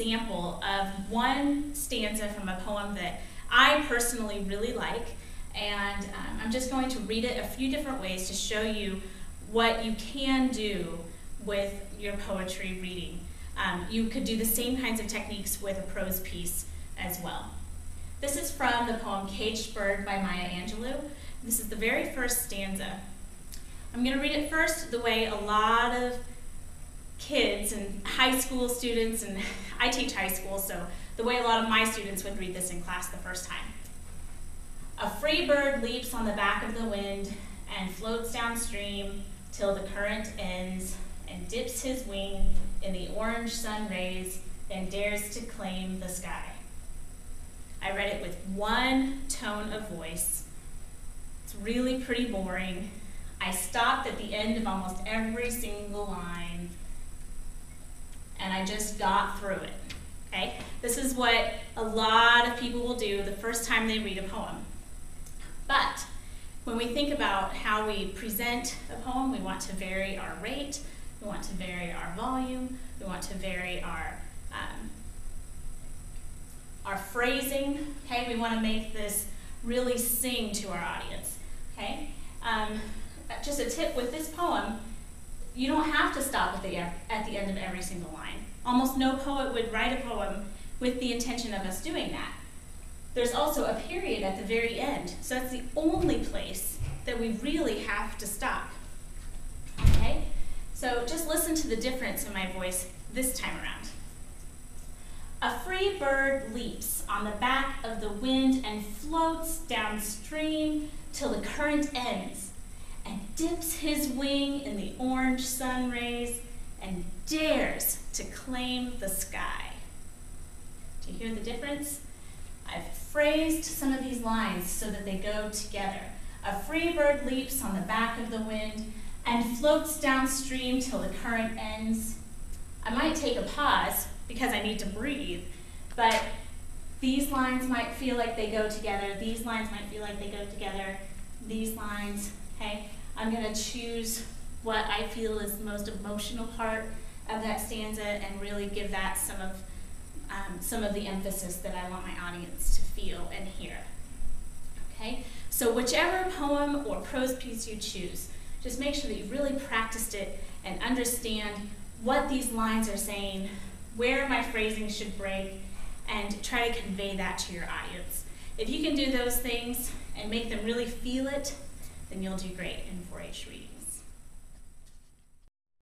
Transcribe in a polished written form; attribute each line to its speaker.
Speaker 1: example of one stanza from a poem that I personally really like, and I'm just going to read it a few different ways to show you what you can do with your poetry reading. You could do the same kinds of techniques with a prose piece as well. This is from the poem Caged Bird by Maya Angelou. This is the very first stanza. I'm going to read it first the way a lot of kids and high school students, and I teach high school, so the way a lot of my students would read this in class the first time. A free bird leaps on the back of the wind and floats downstream till the current ends and dips his wing in the orange sun rays and dares to claim the sky. I read it with one tone of voice. It's really pretty boring. I stopped at the end of almost every single line, and I just got through it, okay? This is what a lot of people will do the first time they read a poem. But when we think about how we present a poem, we want to vary our rate, we want to vary our volume, we want to vary our phrasing, okay? We want to make this really sing to our audience, okay? Just a tip with this poem, you don't have to stop at the end of every single line. Almost no poet would write a poem with the intention of us doing that. There's also a period at the very end, so that's the only place that we really have to stop, okay? So just listen to the difference in my voice this time around. A free bird leaps on the back of the wind and floats downstream till the current ends and dips his wing in the orange sun rays and dares to claim the sky. Do you hear the difference? I've phrased some of these lines so that they go together. A free bird leaps on the back of the wind and floats downstream till the current ends. I might take a pause because I need to breathe, but these lines might feel like they go together. These lines might feel like they go together. These lines, okay? I'm going to choose what I feel is the most emotional part of that stanza and really give that some of the emphasis that I want my audience to feel and hear. Okay? So whichever poem or prose piece you choose, just make sure that you really practiced it and understand what these lines are saying, where my phrasing should break, and try to convey that to your audience. If you can do those things and make them really feel it, then you'll do great in 4-H readings.